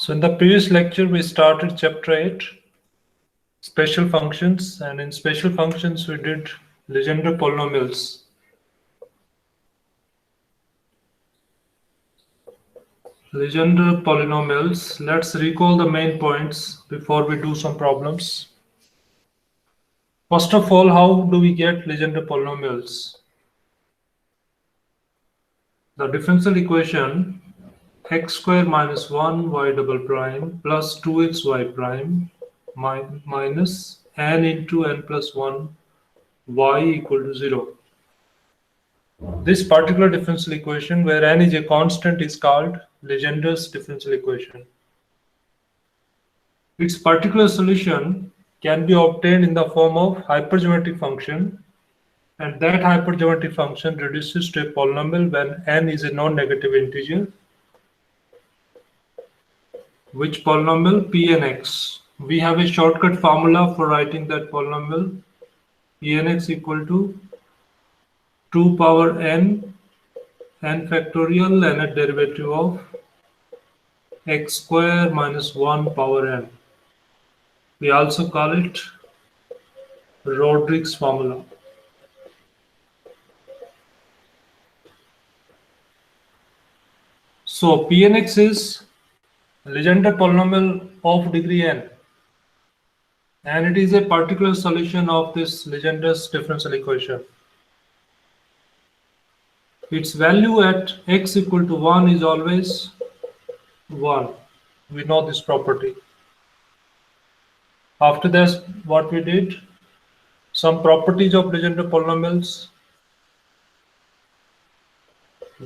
So in the previous lecture, we started chapter 8, special functions, and in special functions, we did Legendre polynomials. Legendre polynomials. Let's recall the main points before we do some problems. First of all, how do we get Legendre polynomials? The differential equation x square minus 1 y double prime plus 2xy prime minus n into n plus 1 y equal to 0. This particular differential equation, where n is a constant, is called Legendre's differential equation. Its particular solution can be obtained in the form of hypergeometric function, and that hypergeometric function reduces to a polynomial when n is a non-negative integer. Which polynomial? Pnx. We have a shortcut formula for writing that polynomial. Pnx equal to 2 power n factorial and a derivative of x square minus 1 power n. We also call it Rodrigues formula. So Pnx is Legendre polynomial of degree n, and it is a particular solution of this Legendre's differential equation. Its value at x equal to 1 is always 1. We know this property. After that, what we did, some properties of Legendre polynomials.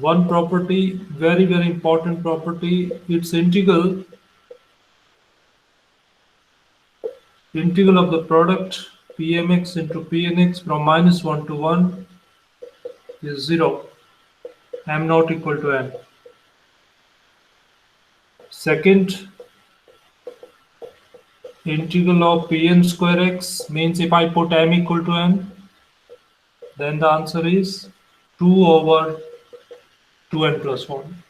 One property, very important property, its integral of the product Pmx into Pnx from minus 1 to 1 is 0, m not equal to n. Second, integral of Pn square x means if I put m equal to n, then the answer is 2 over 2n plus 1.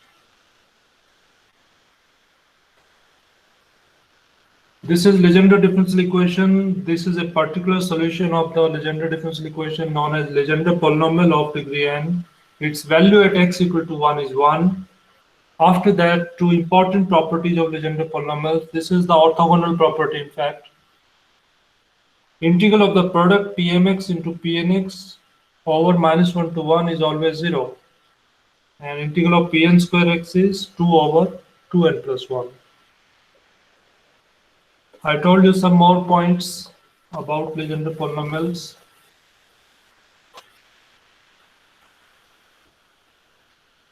This is Legendre differential equation. This is a particular solution of the Legendre differential equation known as Legendre polynomial of degree n. Its value at x equal to 1 is 1. After that, two important properties of Legendre polynomials. This is the orthogonal property, in fact. Integral of the product Pmx into Pnx over minus 1 to 1 is always 0. And integral of Pn square x is 2 over 2n plus 1. I told you some more points about Legendre polynomials.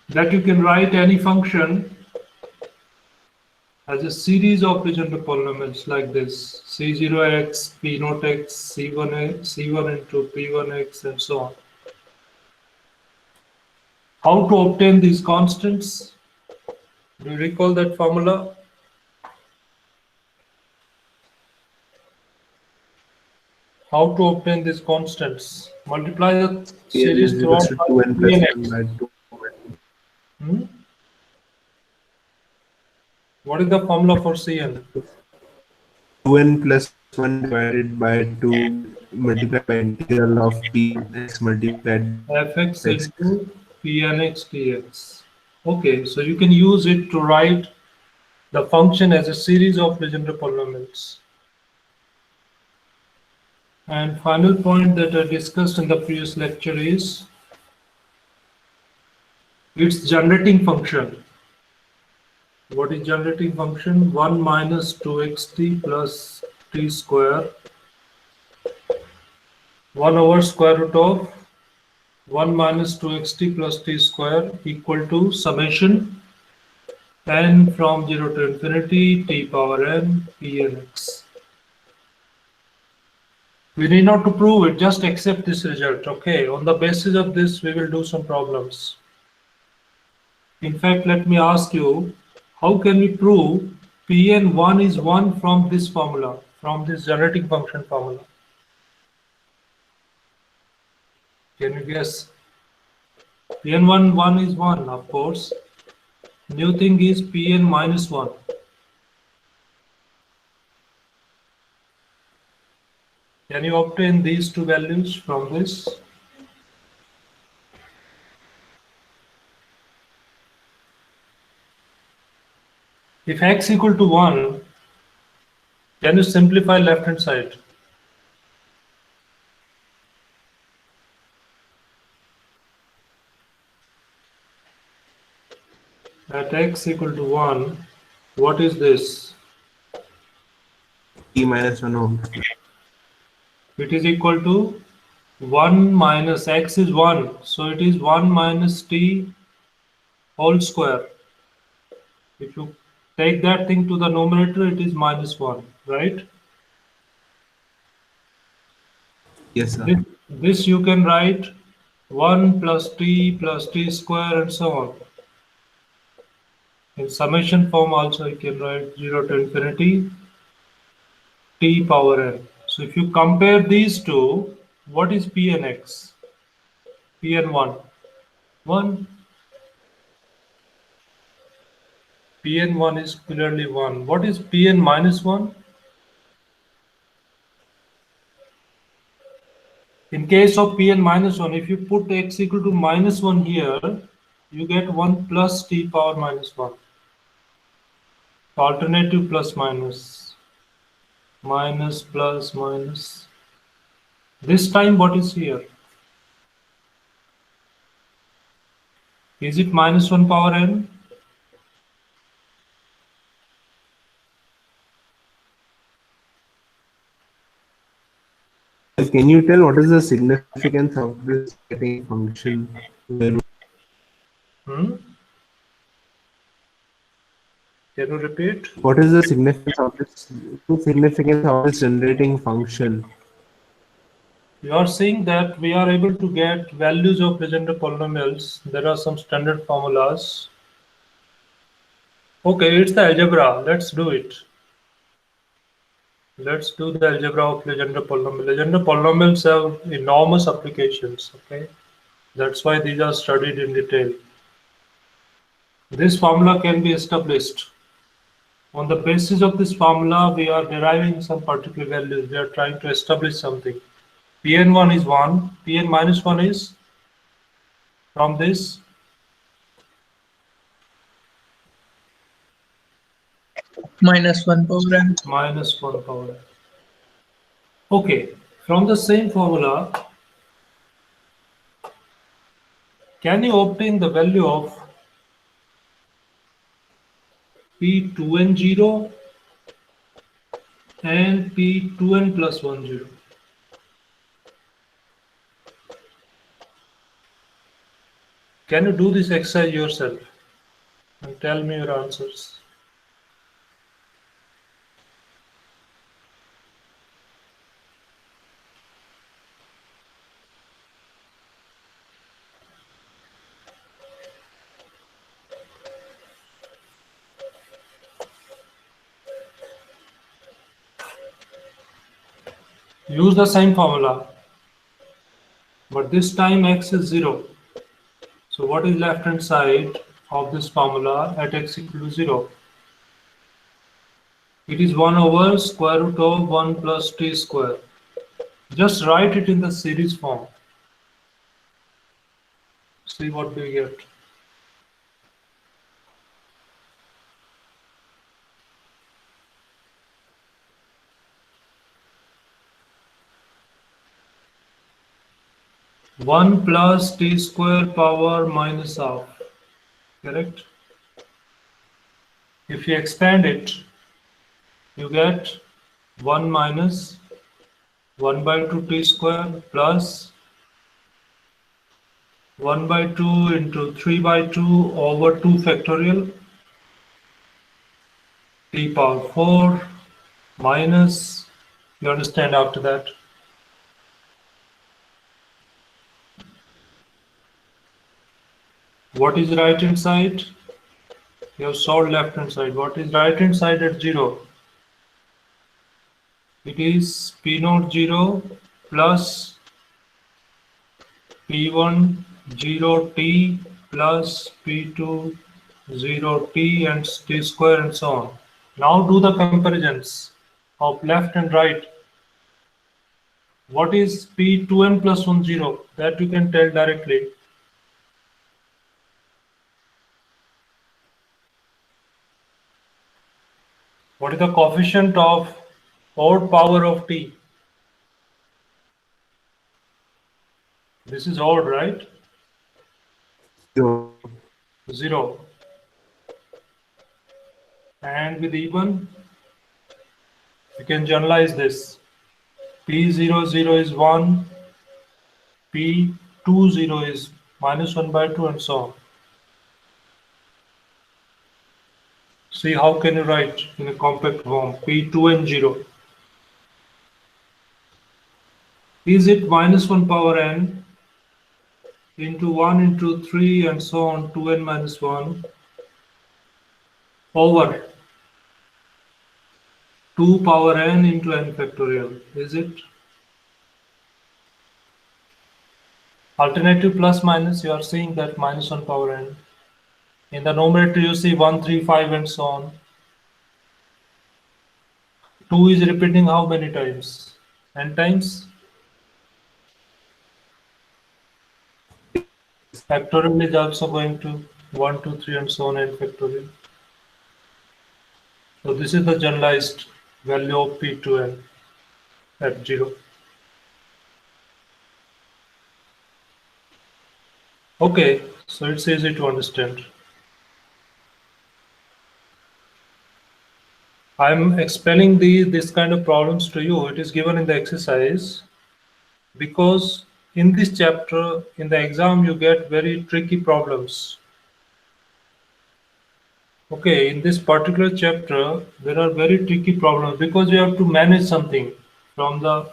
That you can write any function as a series of Legendre polynomials like this: C0x, P0x, C1 into P1x, and so on. How to obtain these constants? Do you recall that formula? How to obtain these constants? Multiply the series throughout Pnx. What is the formula for Cn? 2n plus 1 divided by 2 multiplied by integral of Pnx multiplied fx into Pnx dx. Okay, so you can use it to write the function as a series of Legendre polynomials. And final point that I discussed in the previous lecture is its generating function. What is generating function? 1 minus 2xt plus t square 1 over square root of 1 minus 2xt plus t square equal to summation n from 0 to infinity t power n Pnx. We need not to prove it, just accept this result. Okay, on the basis of this, we will do some problems. In fact, let me ask you, how can we prove Pn1 is 1 from this formula, from this generating function formula? Can you guess? Pn1 is 1, of course. New thing is Pn minus 1. Can you obtain these two values from this? If x equal to 1, can you simplify left hand side? At x equal to 1, what is this? T minus 1 whole. It is equal to 1 minus x is 1. So it is 1 minus t whole square. If you take that thing to the numerator, it is minus 1, right? Yes, sir. This you can write 1 plus t square and so on. In summation form also you can write 0 to infinity t power n. So if you compare these two, what is p and x? P and 1. 1. P and 1 is clearly 1. What is p and minus 1? In case of p and minus 1, if you put x equal to minus 1 here, you get 1 plus t power minus 1. Alternative plus minus. Minus plus minus. This time what is here? Is it minus 1 power n? Can you tell what is the significance of this getting function? Can you repeat? What is the significance of this generating function? You are saying that we are able to get values of Legendre polynomials. There are some standard formulas. Okay, it's the algebra. Let's do it. Let's do the algebra of Legendre polynomial. Legendre polynomials have enormous applications. Okay, that's why these are studied in detail. This formula can be established. On the basis of this formula, we are deriving some particular values. We are trying to establish something. Pn1 is 1. Pn minus 1 is from this. Minus 1 power n. Minus 1 power n. Okay, from the same formula, can you obtain the value of P2n0 and P2n plus 1 0? Can you do this exercise yourself and tell me your answers? Use the same formula, but this time x is 0. So what is left hand side of this formula at x equal to 0? It is 1 over square root of 1 plus t square. Just write it in the series form. See what do you get. One plus t square power minus half. Correct? If you expand it, you get 1 minus 1 by 2 t square plus 1 by 2 into 3 by 2 over 2 factorial t power 4 minus, you understand after that? What is right hand side? You have solved left hand side. What is right hand side at 0? It is P0 0 plus P1 0 t plus P2 0 t and t square and so on. Now do the comparisons of left and right. What is P2n plus 1, 0? That you can tell directly. What is the coefficient of odd power of t? This is odd, right? So 0. And with even, you can generalize this. P0, 0 is 1. P2, 0 is minus 1 by 2 and so on. See how can you write in a compact form P2 and 0. Is it minus 1 power n into 1 into 3 and so on 2n minus 1 over 2 power n into n factorial? Is it? Alternative plus minus, you are seeing that minus 1 power n. In the numerator you see 1, 3, 5 and so on. 2 is repeating how many times? N times? Factorial is also going to 1, 2, 3 and so on n factorial. So this is the generalized value of P2n at 0. Okay, so it's easy to understand. I'm explaining this kind of problems to you. It is given in the exercise because in this chapter, in the exam, you get very tricky problems. Okay, in this particular chapter, there are very tricky problems because you have to manage something from the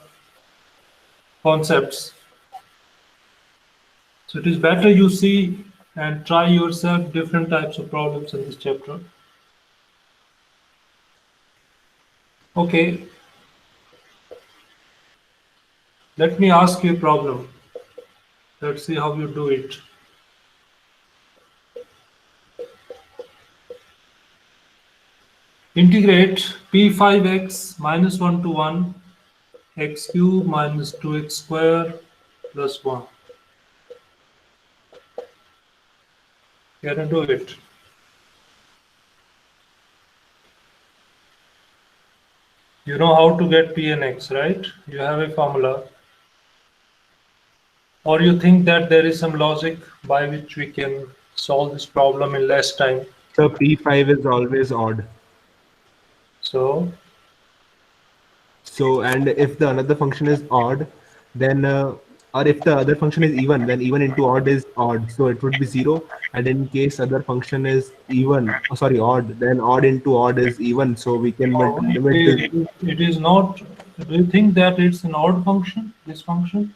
concepts. So it is better you see and try yourself different types of problems in this chapter. Okay, let me ask you a problem. Let's see how you do it. Integrate p5x minus 1 to 1 x cube minus 2x square plus 1. Can you do it? You know how to get p and x, right? You have a formula. Or you think that there is some logic by which we can solve this problem in less time. P5 is always odd. So So, and if the another function is odd, then or if the other function is even, then even into odd is odd. So it would be 0. And in case other function is even, oh, sorry, odd, then odd into odd is even. So we can limit this. it is not. Do you think that it's an odd function, this function?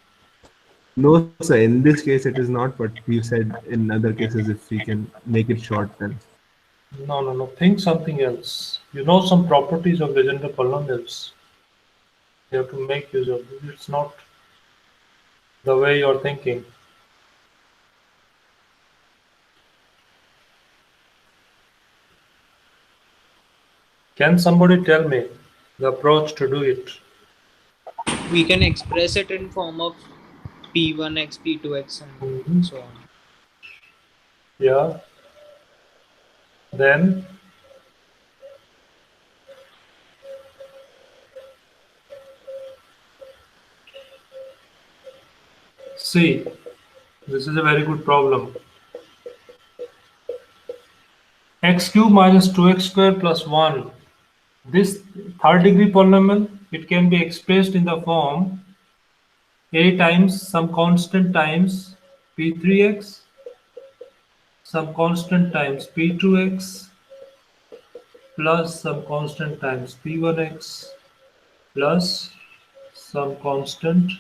No, sir. In this case, it is not. But you said in other cases, if we can make it short, then. No, no, no. Think something else. You know some properties of Legendre polynomials. You have to make use of this. It's not the way you're thinking. Can somebody tell me the approach to do it? We can express it in form of p1x, p2x, and so on. Yeah. Then see, this is a very good problem. X cube minus 2x square plus 1. This third degree polynomial, it can be expressed in the form a times some constant times p3x, some constant times p2x, plus some constant times p1x, plus some constant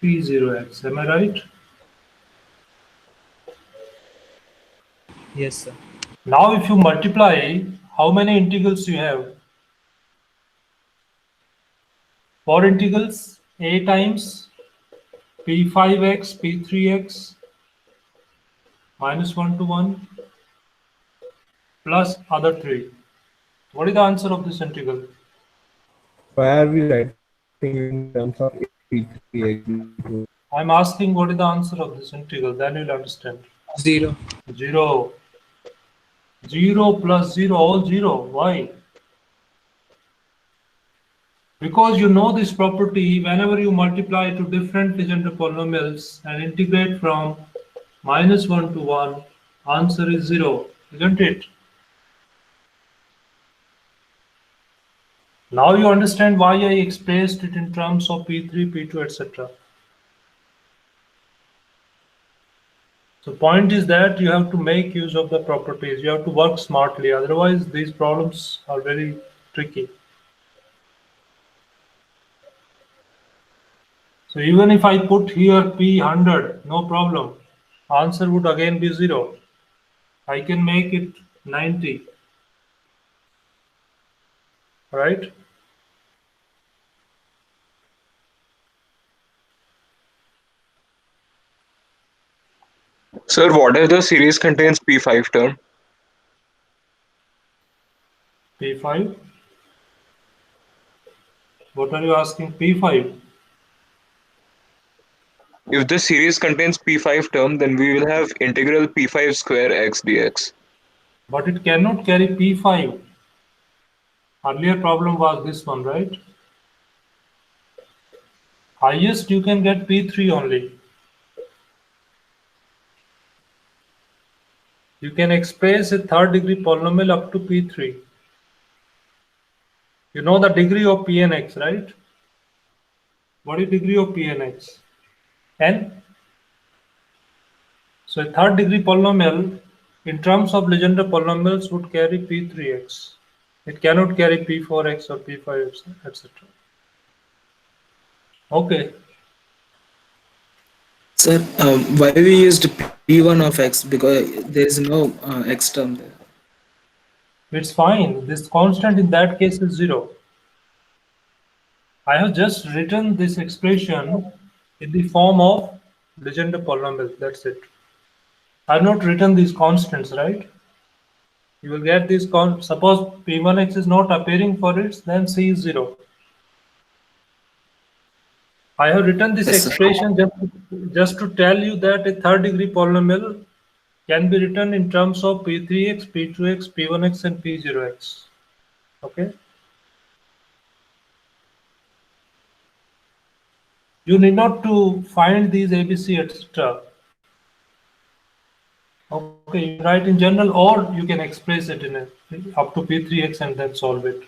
p0x. Am I right? Yes, sir. Now if you multiply, how many integrals you have? 4 integrals, a times p5x, p3x, minus 1 to 1, plus other 3. What is the answer of this integral? Why are we writing in terms of a P3x. I'm asking what is the answer of this integral, then you'll understand. 0. 0. 0 plus 0, all 0. Why? Because you know this property, whenever you multiply to different Legendre polynomials and integrate from -1 to 1, answer is 0, isn't it? Now you understand why I expressed it in terms of P3, P2, etc. So point is that you have to make use of the properties. You have to work smartly. Otherwise, these problems are very tricky. So even if I put here P100, no problem. Answer would again be 0. I can make it 90. Right? Sir, what if the series contains P5 term? P5. What are you asking? P5. If the series contains P5 term, then we will have integral P5 square x dx. But it cannot carry P5. Earlier problem was this one, right? Highest you can get P3 only. You can express a third degree polynomial up to P3. You know the degree of Pnx, right? What is degree of Pnx? N. So a third degree polynomial in terms of Legendre polynomials would carry P3x. It cannot carry P4x or P5x, etc. Okay. Sir, why we used P1 of x? Because there is no x term there. It's fine. This constant in that case is 0. I have just written this expression in the form of Legendre polynomial. That's it. I have not written these constants, right? You will get these suppose P1x is not appearing for it, then C is 0. I have written this Yes, sir. expression just to tell you that a third degree polynomial can be written in terms of P3x, P2x, P1x, and P0x. Okay. You need not to find these ABC, etc. Okay, you write in general, or you can express it in up to P3x and then solve it.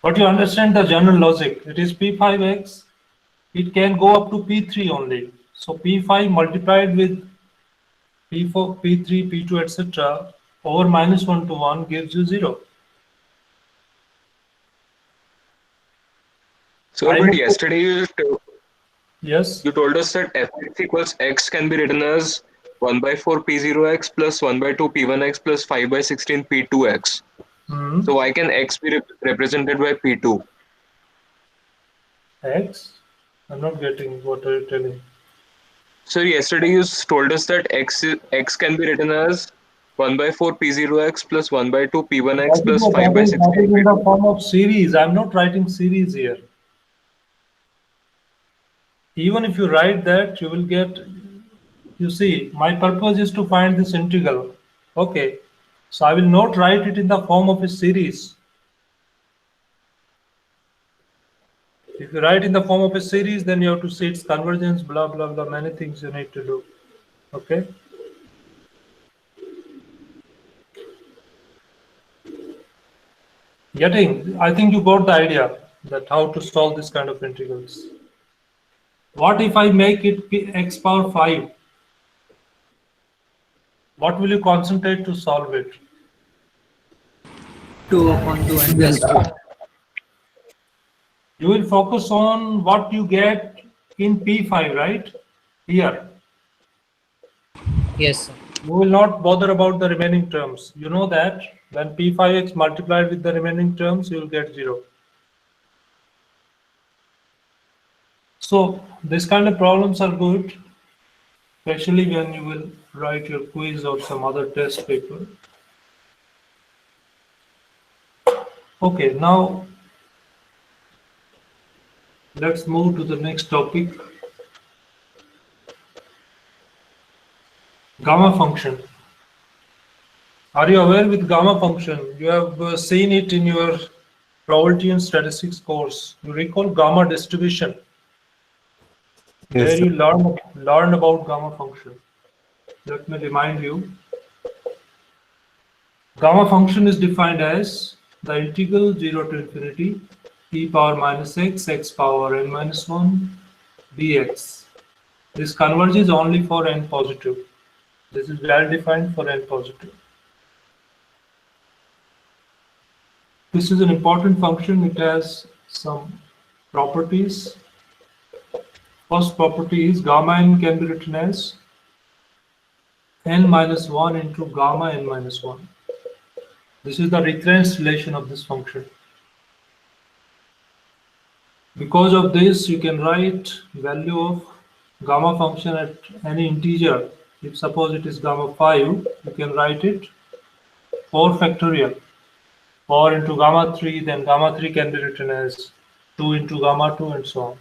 But you understand the general logic. It is P5x. It can go up to P3 only. So P5 multiplied with P4, P3, P2, etc. over -1 to 1 gives you 0. Sir, but yesterday Yes. you told us that fx equals x can be written as 1 by 4 P0x plus 1 by 2 P1x plus 5 by 16 P2x. Hmm. So why can x be represented by P2? X? I'm not getting what are you telling. Sir, yesterday you told us that x can be written as 1 by 4 P0x plus 1 by 2 P1x plus 5 by That 16 is in P2. the form of series. I'm not writing series here. Even if you write that, you will get, you see, my purpose is to find this integral. Okay. So I will not write it in the form of a series. If you write in the form of a series, then you have to see its convergence, blah, blah, blah, many things you need to do. Okay. I think you got the idea that how to solve this kind of integrals. What if I make it x power 5? What will you concentrate to solve it? 2 upon 2 and plus 2. You will focus on what you get in P5, right? Here. Yes, sir. You will not bother about the remaining terms. You know that when P5x multiplied with the remaining terms, you will get 0. So this kind of problems are good, especially when you will write your quiz or some other test paper. Okay, now Let's move to the next topic. Gamma function. Are you aware with gamma function? You have seen it in your probability and statistics course. You recall gamma distribution. Yes, There sir. you learn about gamma function. Let me remind you. Gamma function is defined as the integral 0 to infinity e power minus x power n minus 1 dx. This converges only for n positive. This is well defined for n positive. This is an important function. It has some properties. First property is gamma n can be written as n minus 1 into gamma n minus 1. This is the recurrence relation of this function. Because of this, you can write value of gamma function at any integer. If suppose it is gamma 5, you can write it 4 factorial. 4 into gamma 3, then gamma 3 can be written as 2 into gamma 2 and so on.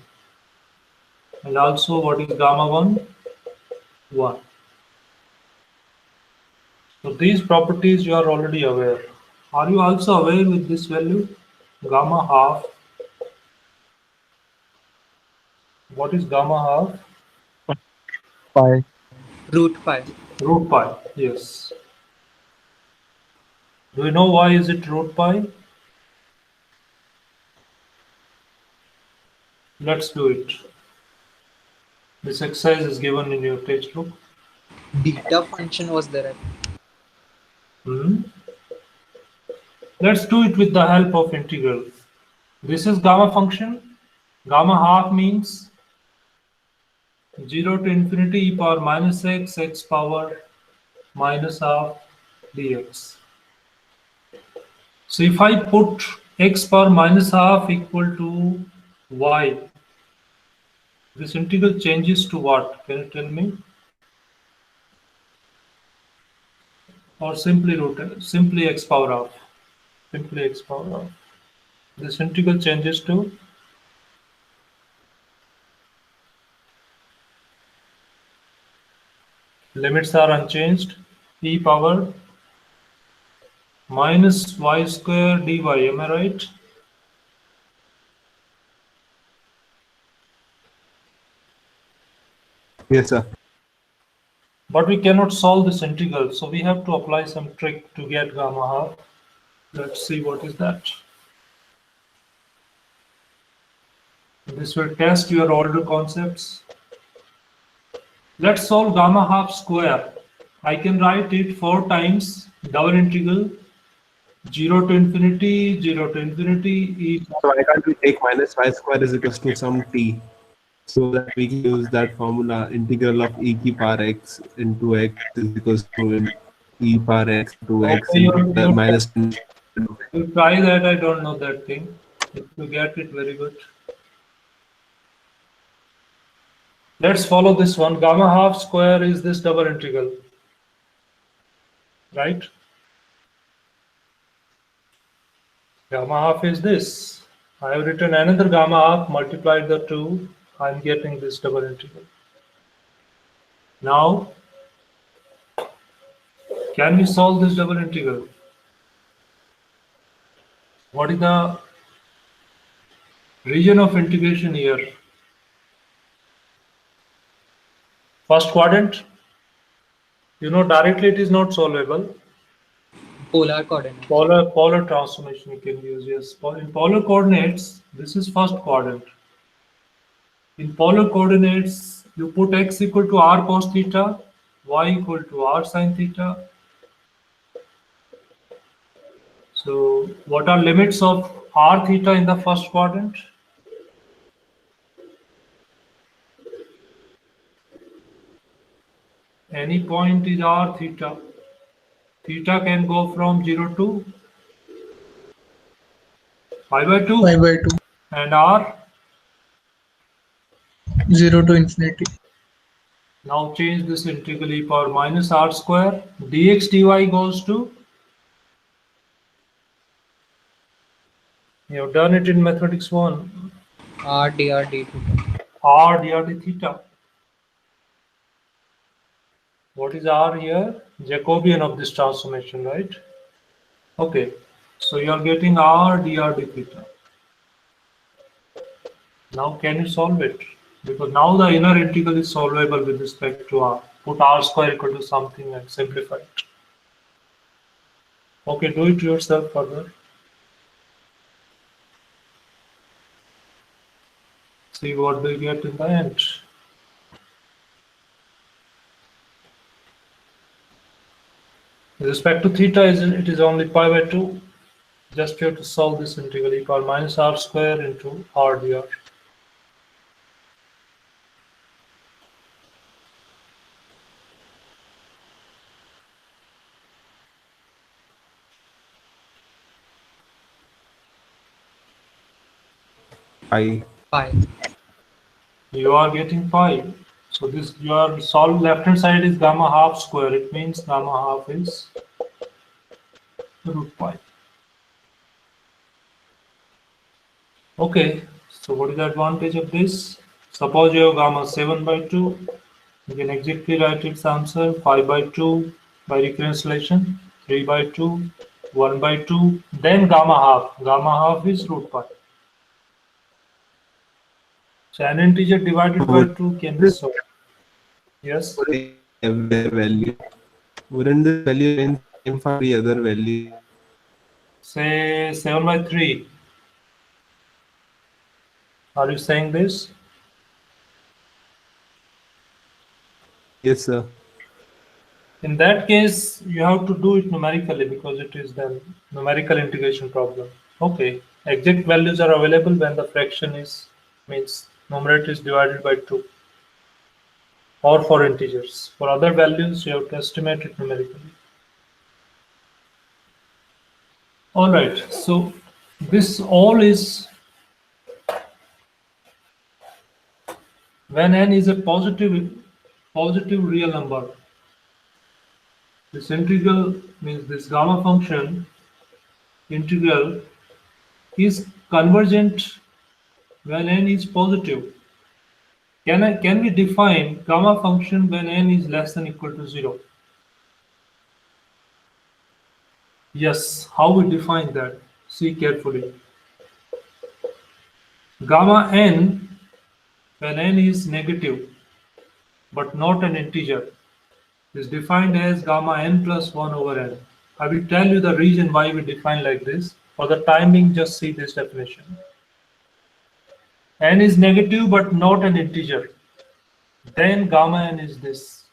And also what is gamma 1? 1. So these properties you are already aware. Are you also aware with this value? Gamma half. What is gamma half? Pi. Root pi. Root pi, yes. Do you know why is it root pi? Let's do it. This exercise is given in your textbook. Beta function was there. Let's do it with the help of integral. This is gamma function. Gamma half means 0 to infinity e power minus x power minus half dx. So if I put x power minus half equal to y, this integral changes to what? Can you tell me? Or simply x power half. Simply x power half. This integral changes to limits are unchanged. E power minus y square dy. Am I right? Yes, sir. But we cannot solve this integral, so we have to apply some trick to get gamma half. Let's see what is that. This will test your older concepts. Let's solve gamma half square. I can write it 4 times double integral 0 to infinity e. So why can't we take minus y square is equals to some t, so that we can use that formula integral of e ki power x into x is equals to e power x to x Okay, into the minus 10. You try that. I don't know that thing. If you get it, very good. Let's follow this one. Gamma half square is this double integral, right? Gamma half is this. I have written another gamma half, multiplied the two. I'm getting this double integral. Now, can we solve this double integral? What is the region of integration here? First quadrant. You know, directly it is not solvable. Polar coordinate. Polar transformation you can use, yes. In polar coordinates, this is first quadrant. In polar coordinates, you put x equal to r cos theta, y equal to r sin theta. So what are limits of r theta in the first quadrant? Any point is r theta. Theta can go from 0 to pi by 2. Pi by 2. And r? 0 to infinity. Now change this integral e power minus r square. Dx dy goes to? You have done it in mathematics 1. R dr d theta. R dr d theta. What is R here? Jacobian of this transformation, right? Okay, so you are getting R dr d theta. Now can you solve it? Because now the inner integral is solvable with respect to R. Put R square equal to something and simplify it. Okay, do it yourself further. See what do you get in the end. With respect to theta, it is only pi by 2. Just you have to solve this integral equal minus R square into R dr. I Pi. You are getting pi. So this your solve left hand side is gamma half square. It means gamma half is root pi. Okay, so what is the advantage of this? Suppose you have gamma 7 by 2. You can exactly write its answer 5 by 2 by reconciliation, 3 by 2, 1 by 2, then gamma half. Gamma half is root pi. So an integer divided by 2 can be solved. Yes? every value. Wouldn't the value remain same for the other value? Say 7 by 3. Are you saying this? Yes, sir. In that case, you have to do it numerically because it is the numerical integration problem. Okay, exact values are available when the fraction is means numerator is divided by 2 or for integers. For other values, you have to estimate it numerically. All right, so this all is when n is a positive real number. This integral means this gamma function integral is convergent when n is positive. Can we define gamma function when n is less than equal to 0? Yes, how we define that? See carefully. Gamma n when n is negative but not an integer is defined as gamma n plus 1 over n. I will tell you the reason why we define like this. For the time being, just see this definition. N is negative but not an integer. Then gamma n is this.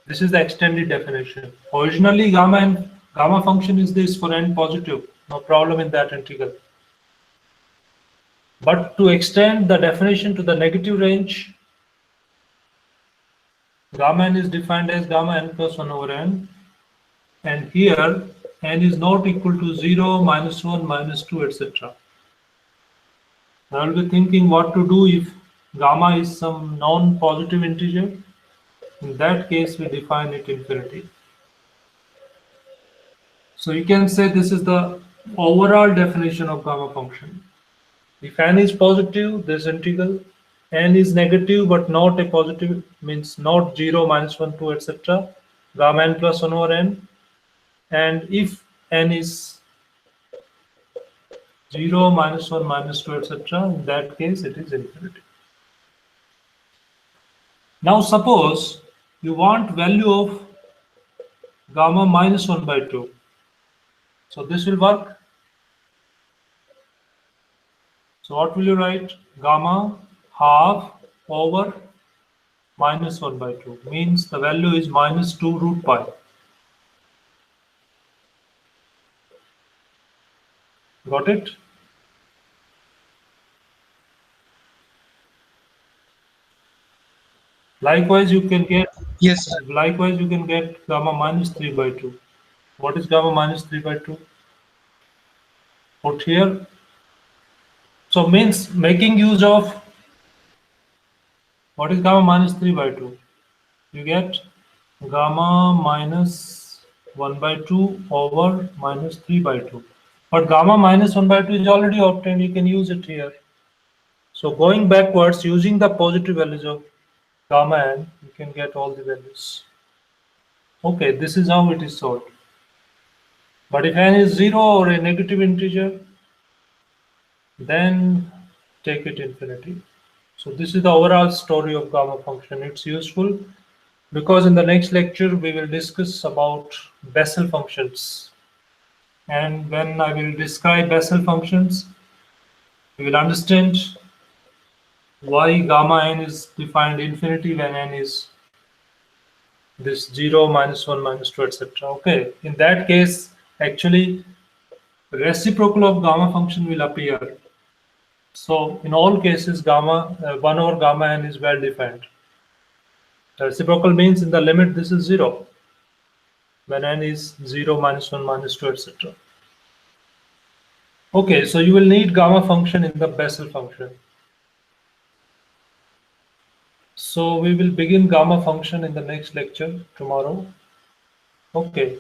This is the extended definition. Originally, gamma function is this for n positive. No problem in that integral. But to extend the definition to the negative range, gamma n is defined as gamma n plus 1 over n. And here, n is not equal to 0, minus 1, minus 2, etc. Now you'll be thinking what to do if gamma is some non-positive integer. In that case, we define it infinity. So you can say this is the overall definition of gamma function. If n is positive, this integral. N is negative but not a positive, means not 0, minus 1, 2, etc. Gamma n plus 1 over n. And if n is 0, minus 1, minus 2, etc., in that case it is infinity. Now suppose you want value of gamma minus 1 by 2. So this will work. So what will you write? Gamma half over minus 1 by 2 means the value is minus 2 root pi. Got it? Likewise, you can get Yes, sir. gamma minus 3 by 2. What is gamma minus 3 by 2? Put here. So means making use of what is gamma minus 3 by 2? You get gamma minus 1 by 2 over minus 3 by 2. But gamma minus 1 by 2 is already obtained. You can use it here. So going backwards, using the positive values of gamma n, you can get all the values. Okay, this is how it is solved. But if n is 0 or a negative integer, then take it infinity. So this is the overall story of gamma function. It's useful because in the next lecture we will discuss about Bessel functions. And when I will describe Bessel functions, we will understand why gamma n is defined infinity when n is this 0, -1, -2, etc. Okay, in that case, actually, reciprocal of gamma function will appear. So in all cases, gamma 1 over gamma n is well defined. Reciprocal means in the limit this is 0 when n is 0, -1, -2, etc. Okay, so you will need gamma function in the Bessel function. So we will begin gamma function in the next lecture tomorrow. Okay.